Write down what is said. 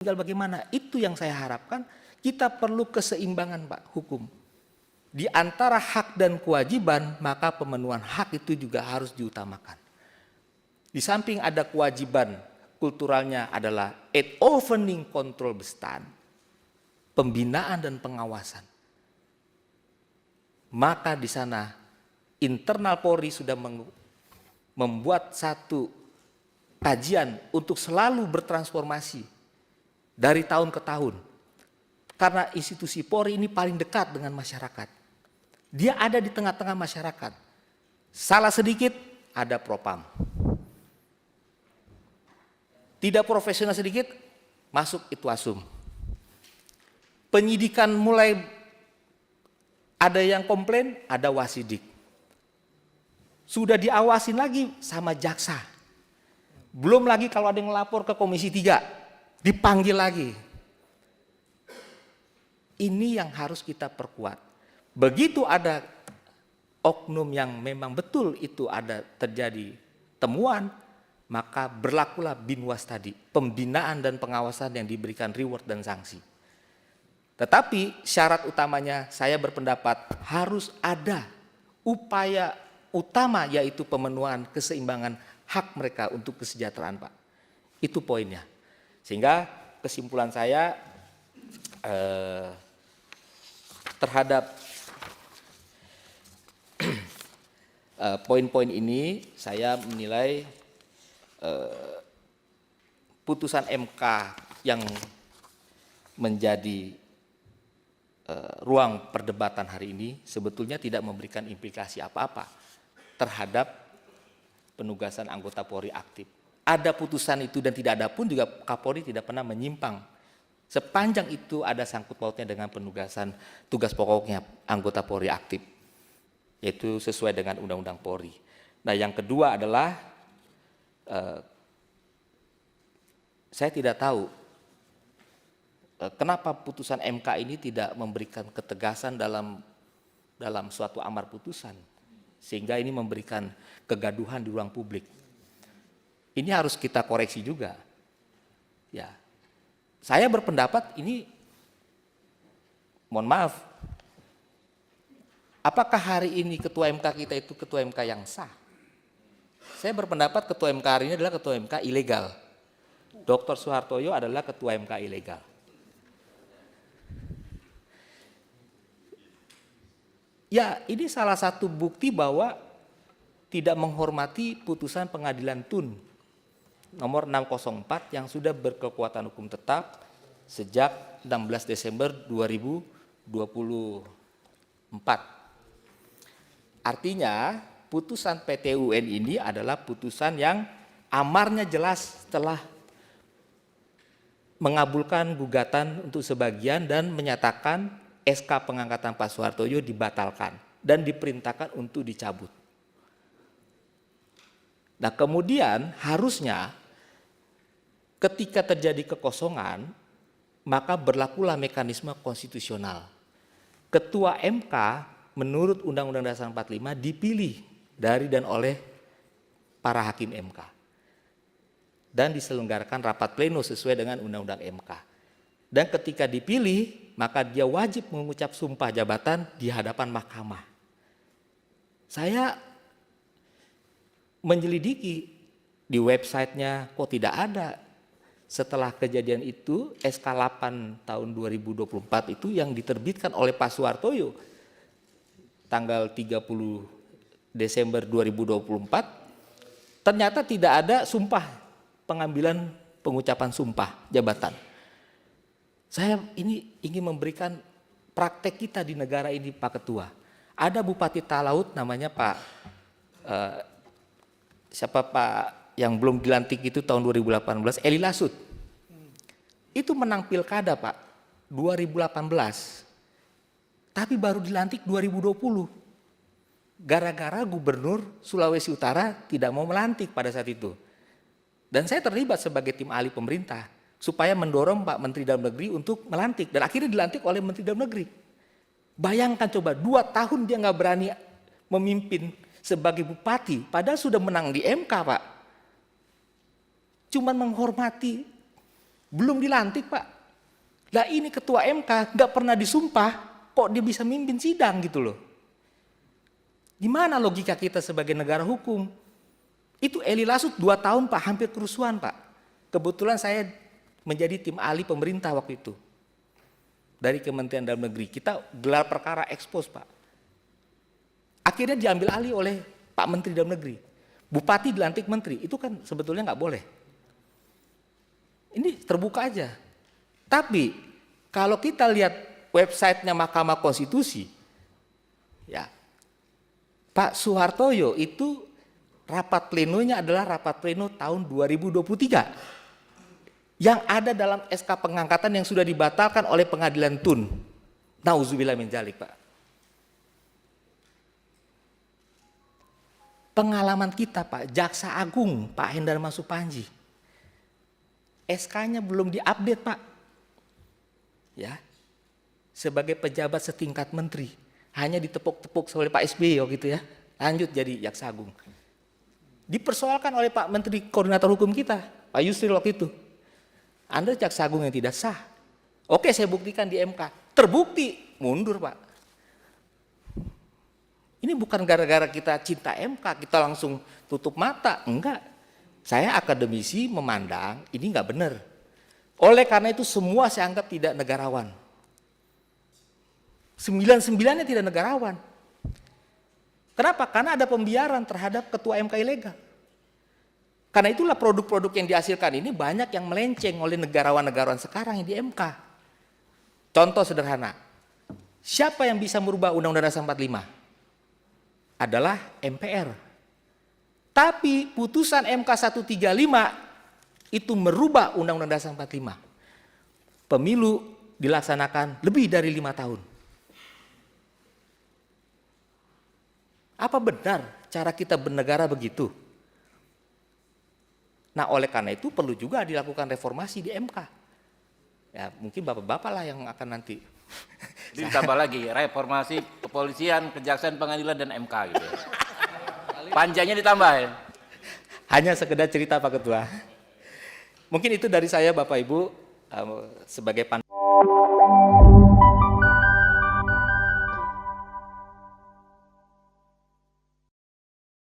tinggal bagaimana. Itu yang saya harapkan. Kita perlu keseimbangan Pak, hukum. Di antara hak dan kewajiban, maka pemenuhan hak itu juga harus diutamakan. Di samping ada kewajiban kulturalnya adalah opening control bestaan, pembinaan dan pengawasan. Maka di sana internal Polri sudah membuat satu kajian untuk selalu bertransformasi dari tahun ke tahun. Karena institusi Polri ini paling dekat dengan masyarakat. Dia ada di tengah-tengah masyarakat. Salah sedikit ada propam. Tidak profesional sedikit masuk Itwasum. Penyidikan mulai ada yang komplain, ada wasidik. Sudah diawasin lagi sama jaksa. Belum lagi kalau ada yang lapor ke Komisi 3, dipanggil lagi. Ini yang harus kita perkuat. Begitu ada oknum yang memang betul itu ada terjadi temuan, maka berlakulah binwas tadi, pembinaan dan pengawasan yang diberikan reward dan sanksi. Tetapi syarat utamanya saya berpendapat harus ada upaya utama, yaitu pemenuhan keseimbangan hak mereka untuk kesejahteraan Pak. Itu poinnya. Sehingga kesimpulan saya terhadap poin-poin ini saya menilai putusan MK yang menjadi ruang perdebatan hari ini sebetulnya tidak memberikan implikasi apa-apa terhadap penugasan anggota Polri aktif. Ada putusan itu dan tidak ada pun juga Kapolri tidak pernah menyimpang. Sepanjang itu ada sangkut pautnya dengan penugasan tugas pokoknya anggota Polri aktif, yaitu sesuai dengan Undang-Undang Polri. Nah, yang kedua adalah saya tidak tahu kenapa putusan MK ini tidak memberikan ketegasan dalam suatu amar putusan, sehingga ini memberikan kegaduhan di ruang publik. Ini harus kita koreksi juga. Ya. Saya berpendapat ini, mohon maaf, apakah hari ini ketua MK kita itu ketua MK yang sah? Saya berpendapat ketua MK hari ini adalah ketua MK ilegal. Dr. Soehartoyo adalah ketua MK ilegal. Ya, ini salah satu bukti bahwa tidak menghormati putusan pengadilan Tun nomor 604 yang sudah berkekuatan hukum tetap sejak 16 Desember 2024. Artinya putusan PT UN ini adalah putusan yang amarnya jelas setelah mengabulkan gugatan untuk sebagian dan menyatakan SK pengangkatan Pak Soehartoyo dibatalkan dan diperintahkan untuk dicabut. Nah, kemudian harusnya ketika terjadi kekosongan, maka berlakulah mekanisme konstitusional. Ketua MK menurut Undang-Undang Dasar 45 dipilih dari dan oleh para hakim MK. Dan diselenggarakan rapat pleno sesuai dengan Undang-Undang MK. Dan ketika dipilih, maka dia wajib mengucap sumpah jabatan di hadapan mahkamah. Saya menyelidiki di websitenya, kok tidak ada. Setelah kejadian itu, SK 8 tahun 2024 itu yang diterbitkan oleh Pak Soehartoyo tanggal 30 Desember 2024, ternyata tidak ada sumpah pengambilan pengucapan sumpah jabatan. Saya ini ingin memberikan praktek kita di negara ini Pak Ketua. Ada Bupati Talaut namanya Pak siapa Pak yang belum dilantik itu tahun 2018, Eli Lasut. Itu menang pilkada Pak 2018. Tapi baru dilantik 2020. Gara-gara Gubernur Sulawesi Utara tidak mau melantik pada saat itu. Dan saya terlibat sebagai tim ahli pemerintah supaya mendorong Pak Menteri Dalam Negeri untuk melantik. Dan akhirnya dilantik oleh Menteri Dalam Negeri. Bayangkan coba 2 tahun dia nggak berani memimpin sebagai bupati. Padahal sudah menang di MK Pak. Cuman menghormati Belum dilantik Pak. Lah ini ketua MK nggak pernah disumpah, kok dia bisa mimpin sidang gitu loh. Gimana logika kita sebagai negara hukum? Itu Eli Lasut 2 tahun Pak, hampir kerusuhan Pak. Kebetulan saya menjadi tim ahli pemerintah waktu itu. Dari Kementerian Dalam Negeri, kita gelar perkara ekspos Pak. Akhirnya diambil alih oleh Pak Menteri Dalam Negeri. Bupati dilantik menteri, itu kan sebetulnya nggak boleh. Ini terbuka aja. Tapi kalau kita lihat websitenya Mahkamah Konstitusi, ya Pak Soehartoyo itu rapat plenonya adalah rapat pleno tahun 2023 yang ada dalam SK pengangkatan yang sudah dibatalkan oleh Pengadilan Tun. Nauzubillah min dzalik Pak. Pengalaman kita Pak, Jaksa Agung Pak Hendar Masupanji, SK-nya belum diupdate Pak. Ya, sebagai pejabat setingkat menteri, hanya ditepuk-tepuk oleh Pak SBY gitu ya, lanjut jadi Jaksa Agung. Dipersoalkan oleh Pak Menteri Koordinator Hukum kita, Pak Yusril waktu itu. Anda Jaksa Agung yang tidak sah. Oke, saya buktikan di MK. Terbukti, mundur Pak. Ini bukan gara-gara kita cinta MK, kita langsung tutup mata. Enggak. Saya akademisi memandang ini enggak benar. Oleh karena itu semua saya anggap tidak negarawan. 99-nya tidak negarawan. Kenapa? Karena ada pembiaran terhadap ketua MK ilegal. Karena itulah produk-produk yang dihasilkan ini banyak yang melenceng oleh negarawan-negarawan sekarang yang di MK. Contoh sederhana, siapa yang bisa merubah Undang-Undang Dasar 45? Adalah MPR. Tapi putusan MK 135 itu merubah Undang-Undang Dasar 45. Pemilu dilaksanakan lebih dari 5 tahun. Apa benar cara kita bernegara begitu? Nah, oleh karena itu perlu juga dilakukan reformasi di MK. Ya, mungkin bapak-bapak lah yang akan nanti. Ditambah lagi reformasi kepolisian, kejaksaan, pengadilan dan MK gitu. Panjangnya ditambah ya. Hanya sekedar cerita Pak Ketua. Mungkin itu dari saya Bapak Ibu sebagai pandangan.